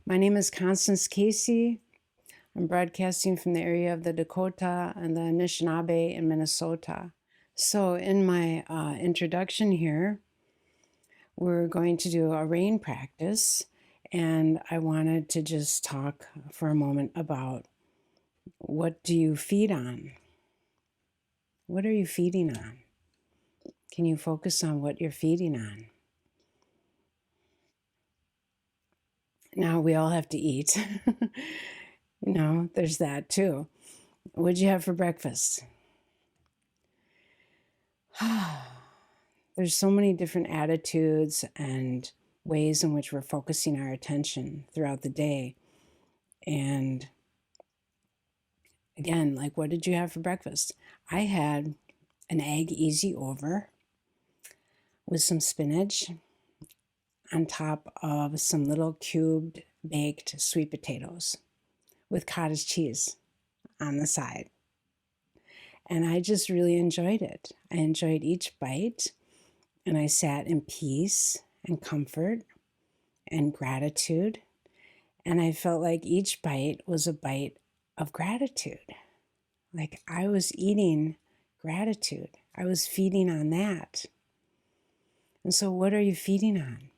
My name is Constance Casey. I'm broadcasting from the area of the Dakota and the Anishinaabe in Minnesota. So, in my introduction here, we're going to do a rain practice, and I wanted to just talk for a moment about what do you feed on? What are you feeding on? Can you focus on what you're feeding on? Now, we all have to eat. There's that too. What'd you have for breakfast? There's so many different attitudes and ways in which we're focusing our attention throughout the day. And again, like, what did you have for breakfast? I had an egg easy over with some spinach on top of some little cubed baked sweet potatoes with cottage cheese on the side. And I just really enjoyed it. I enjoyed each bite, and I sat in peace and comfort and gratitude. And I felt like each bite was a bite of gratitude. Like I was eating gratitude. I was feeding on that. And so what are you feeding on?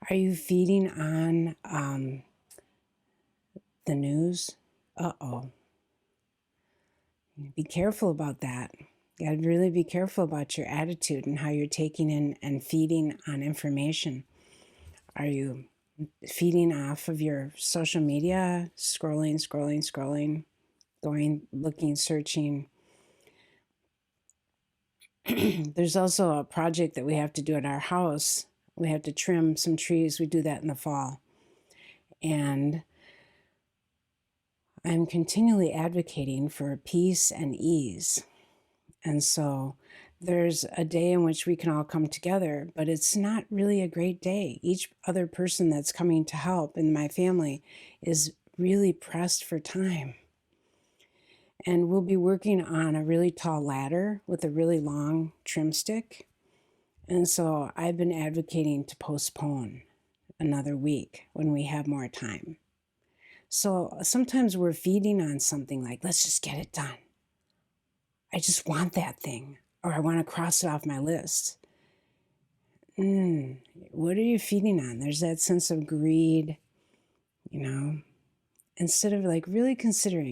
Are you feeding on the news? Uh-oh. Be careful about that. You got to really be careful about your attitude and how you're taking in and feeding on information. Are you feeding off of your social media, scrolling, going, looking, searching? There's also a project that we have to do at our house. We have to trim some trees. We do that in the fall. And I'm continually advocating for peace and ease. And so there's a day in which we can all come together, but it's not really a great day. Each other person that's coming to help in my family is really pressed for time. And we'll be working on a really tall ladder with a really long trim stick. And so I've been advocating to postpone another week when we have more time. So sometimes we're feeding on something like, let's just get it done. I just want that thing, or I want to cross it off my list. What are you feeding on? There's that sense of greed, instead of like really consider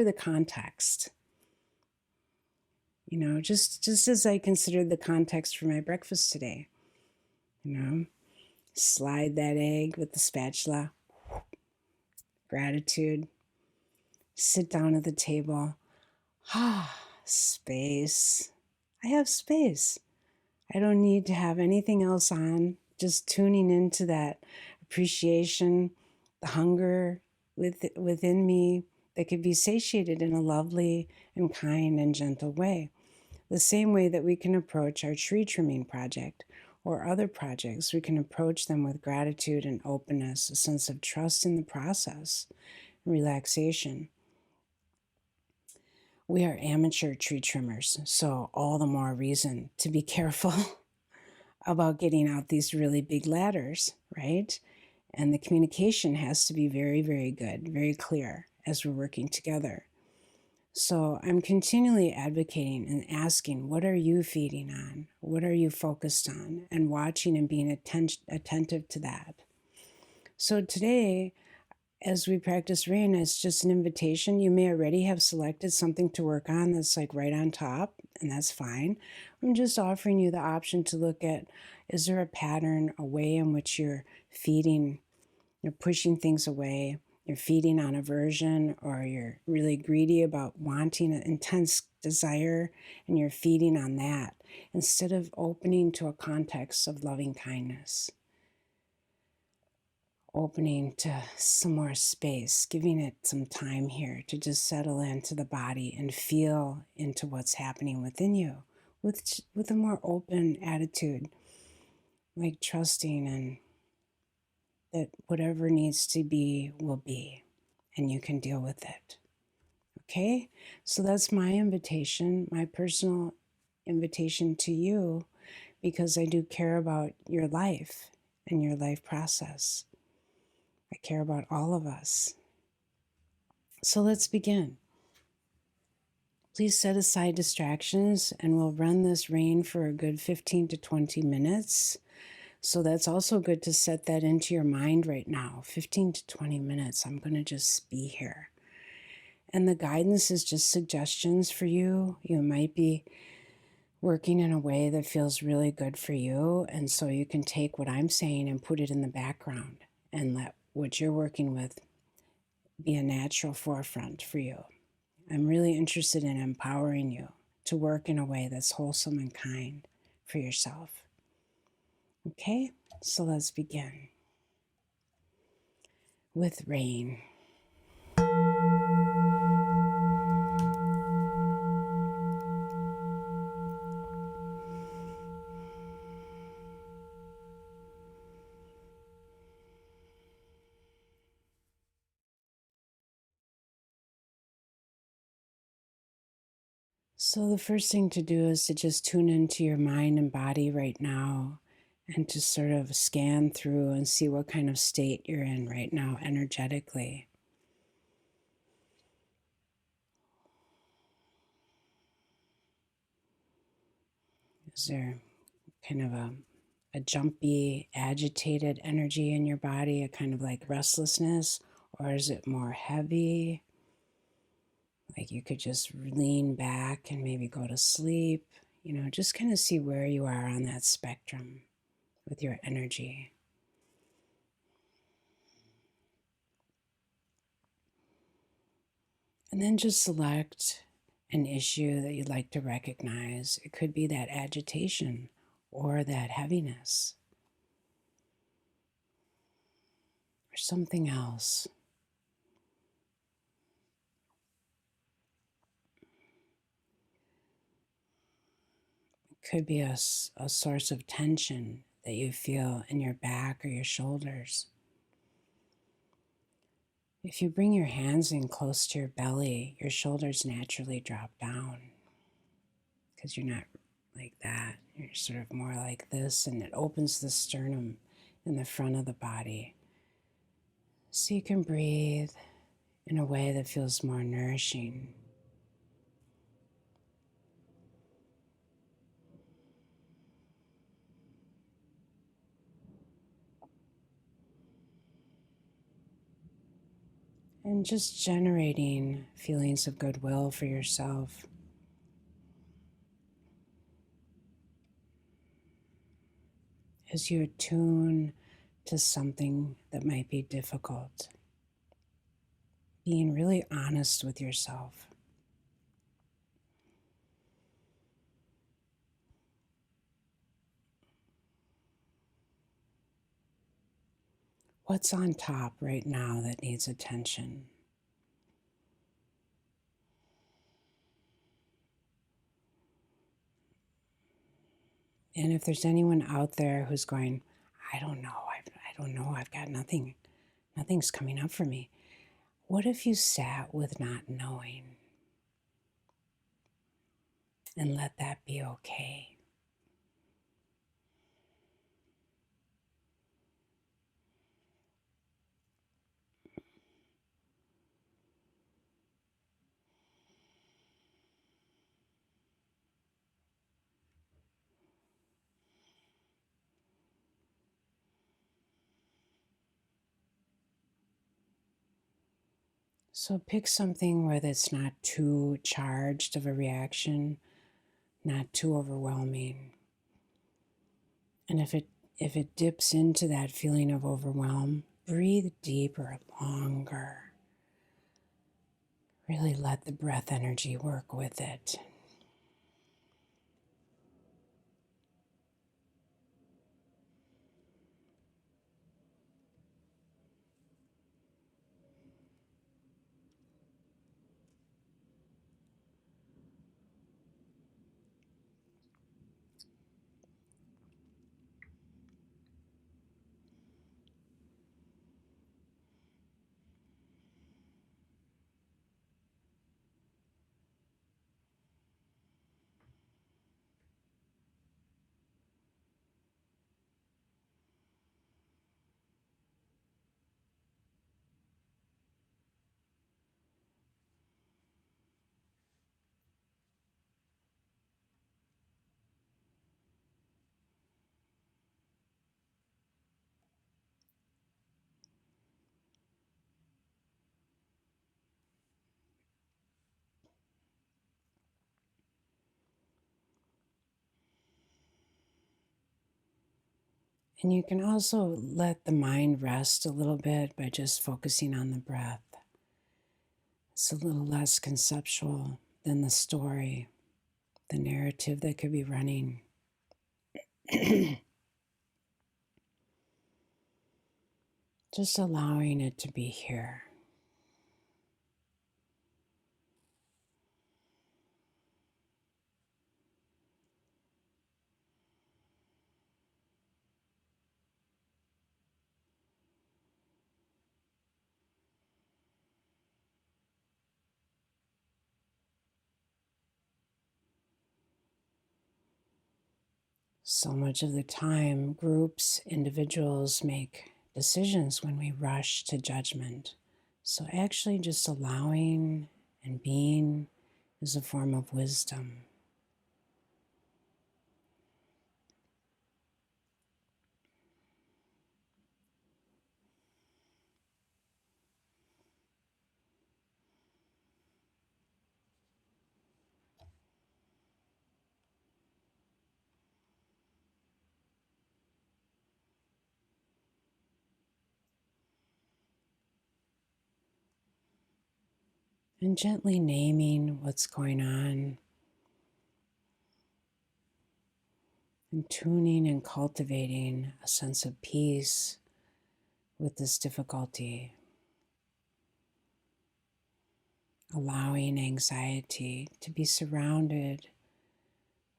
the context. Just as I considered the context for my breakfast today, slide that egg with the spatula, gratitude, sit down at the table, space. I have space. I don't need to have anything else on, just tuning into that appreciation, the hunger within me that could be satiated in a lovely and kind and gentle way. The same way that we can approach our tree trimming project or other projects, we can approach them with gratitude and openness, a sense of trust in the process, relaxation. We are amateur tree trimmers, so all the more reason to be careful about getting out these really big ladders, right? And the communication has to be very, very good, very clear as we're working together. So I'm continually advocating and asking, what are you feeding on? What are you focused on? And watching and being attentive to that. So today, as we practice rain, it's just an invitation. You may already have selected something to work on that's like right on top, and that's fine. I'm just offering you the option to look at, is there a pattern, a way in which you're feeding, you're pushing things away, you're feeding on aversion, or you're really greedy about wanting an intense desire, and you're feeding on that instead of opening to a context of loving kindness. Opening to some more space, giving it some time here to just settle into the body and feel into what's happening within you with a more open attitude, like trusting and that whatever needs to be will be, and you can deal with it. Okay? So that's my invitation, my personal invitation to you, because I do care about your life and your life process. I care about all of us. So let's begin. Please set aside distractions and we'll run this rain for a good 15 to 20 minutes. So that's also good to set that into your mind right now. 15 to 20 minutes, I'm going to just be here. And the guidance is just suggestions for you. You might be working in a way that feels really good for you. And so you can take what I'm saying and put it in the background and let what you're working with be a natural forefront for you. I'm really interested in empowering you to work in a way that's wholesome and kind for yourself. Okay, so let's begin with rain. So the first thing to do is to just tune into your mind and body right now and to sort of scan through and see what kind of state you're in right now energetically. Is there kind of a jumpy, agitated energy in your body, a kind of like restlessness, or is it more heavy? Like you could just lean back and maybe go to sleep, just kind of see where you are on that spectrum with your energy. And then just select an issue that you'd like to recognize. It could be that agitation or that heaviness or something else. It could be a source of tension that you feel in your back or your shoulders. If you bring your hands in close to your belly, your shoulders naturally drop down because you're not like that. You're sort of more like this, and it opens the sternum in the front of the body. So you can breathe in a way that feels more nourishing. And just generating feelings of goodwill for yourself. As you attune to something that might be difficult, being really honest with yourself. What's on top right now that needs attention? And if there's anyone out there who's going, I don't know, I've got nothing's coming up for me. What if you sat with not knowing and let that be okay? So pick something where that's not too charged of a reaction, not too overwhelming. And if it dips into that feeling of overwhelm, breathe deeper, longer. Really let the breath energy work with it. And you can also let the mind rest a little bit by just focusing on the breath. It's a little less conceptual than the story, the narrative that could be running. Just allowing it to be here. So much of the time, groups, individuals make decisions when we rush to judgment. So actually just allowing and being is a form of wisdom. And gently naming what's going on and tuning and cultivating a sense of peace with this difficulty, allowing anxiety to be surrounded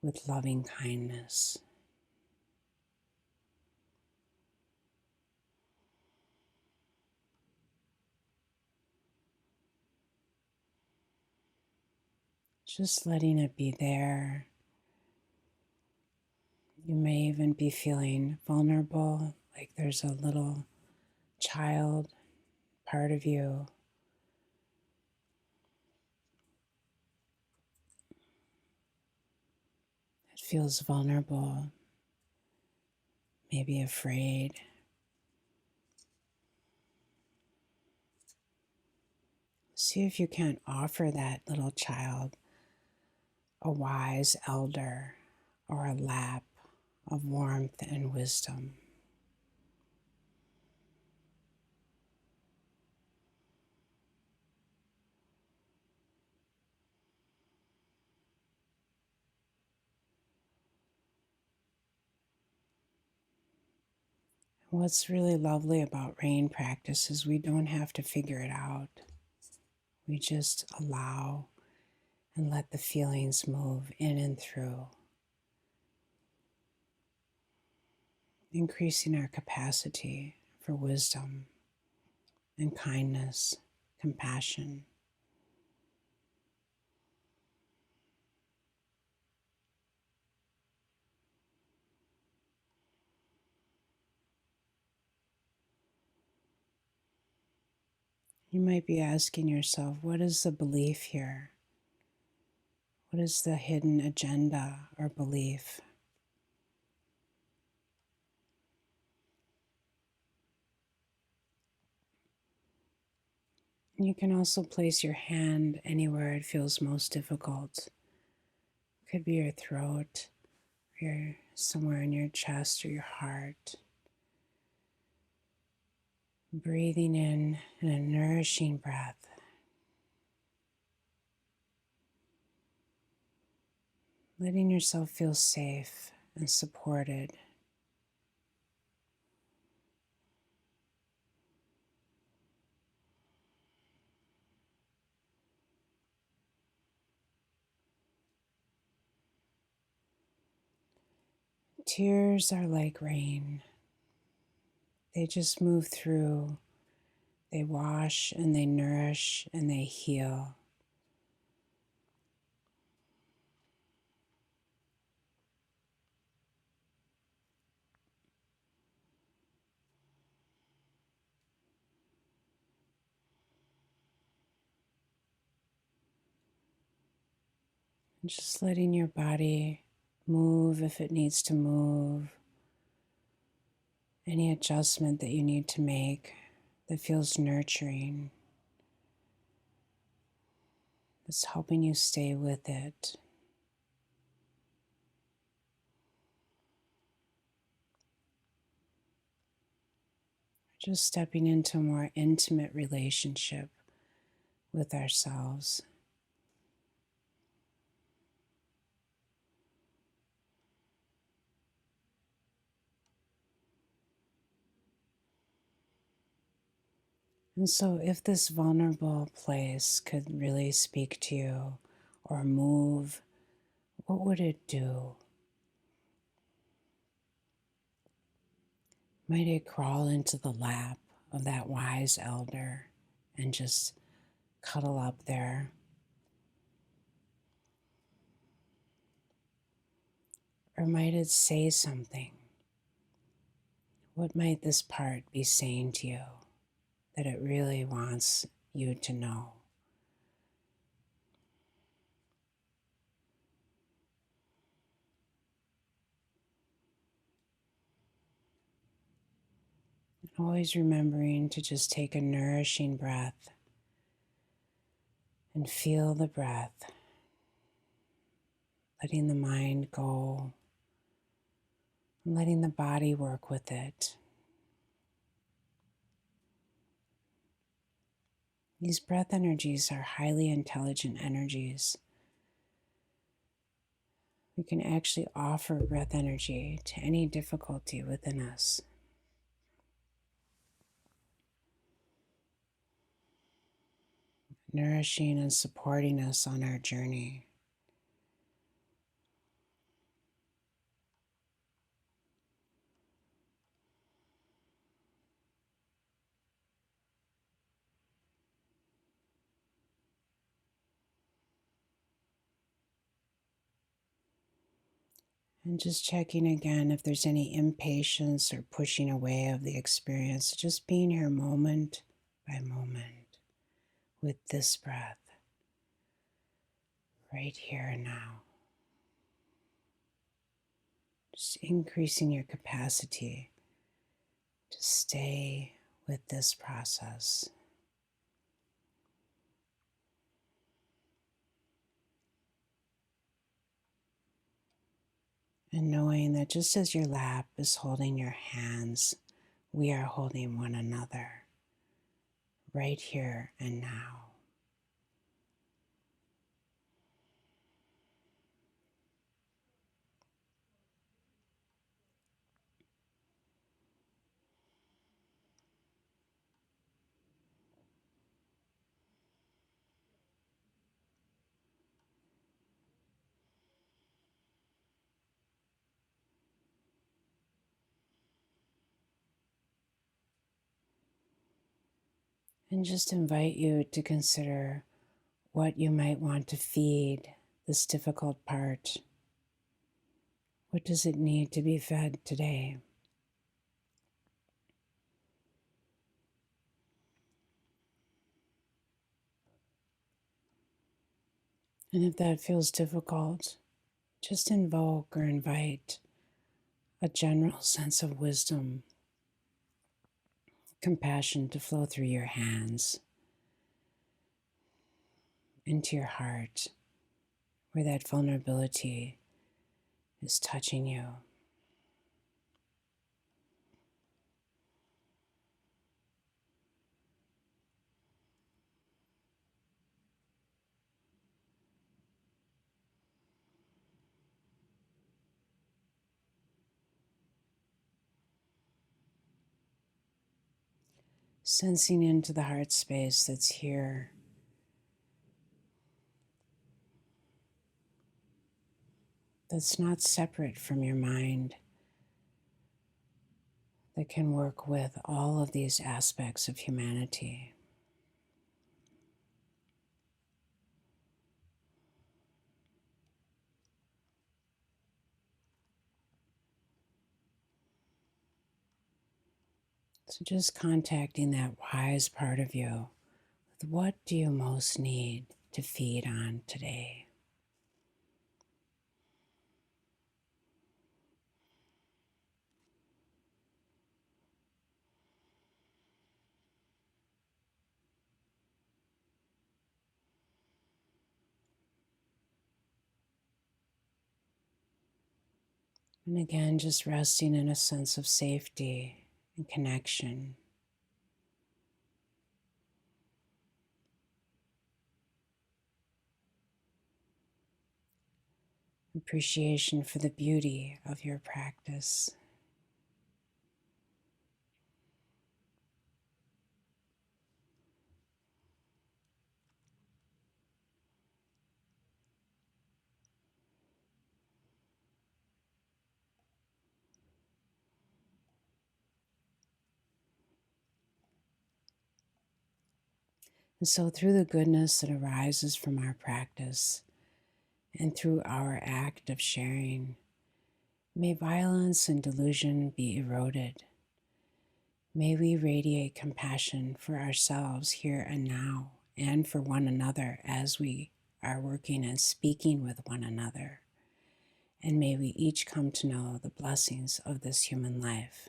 with loving kindness. Just letting it be there. You may even be feeling vulnerable, like there's a little child part of you. It feels vulnerable, maybe afraid. See if you can't offer that little child a wise elder or a lap of warmth and wisdom. What's really lovely about rain practice is we don't have to figure it out. We just allow and let the feelings move in and through, increasing our capacity for wisdom and kindness, compassion. You might be asking yourself, what is the belief here? What is the hidden agenda or belief? You can also place your hand anywhere it feels most difficult. It could be your throat, or somewhere in your chest or your heart. Breathing in a nourishing breath. Letting yourself feel safe and supported. Tears are like rain. They just move through. They wash and they nourish and they heal. And just letting your body move if it needs to move. Any adjustment that you need to make that feels nurturing, that's helping you stay with it. just stepping into a more intimate relationship with ourselves. And so, if this vulnerable place could really speak to you or move, what would it do? Might it crawl into the lap of that wise elder and just cuddle up there? Or might it say something? What might this part be saying to you that it really wants you to know? Always remembering to just take a nourishing breath and feel the breath, letting the mind go, and letting the body work with it. These breath energies are highly intelligent energies. We can actually offer breath energy to any difficulty within us. Nourishing and supporting us on our journey. And just checking again if there's any impatience or pushing away of the experience, just being here moment by moment with this breath, right here and now. Just increasing your capacity to stay with this process. And knowing that just as your lap is holding your hands, we are holding one another right here and now. And just invite you to consider what you might want to feed this difficult part. What does it need to be fed today? And if that feels difficult, just invoke or invite a general sense of wisdom, compassion to flow through your hands into your heart, where that vulnerability is touching you. Sensing into the heart space that's here. That's not separate from your mind, that can work with all of these aspects of humanity. So just contacting that wise part of you with what do you most need to feed on today? And again, just resting in a sense of safety and connection. appreciation for the beauty of your practice. And so, through the goodness that arises from our practice and through our act of sharing, may violence and delusion be eroded. May we radiate compassion for ourselves here and now and for one another as we are working and speaking with one another. And may we each come to know the blessings of this human life.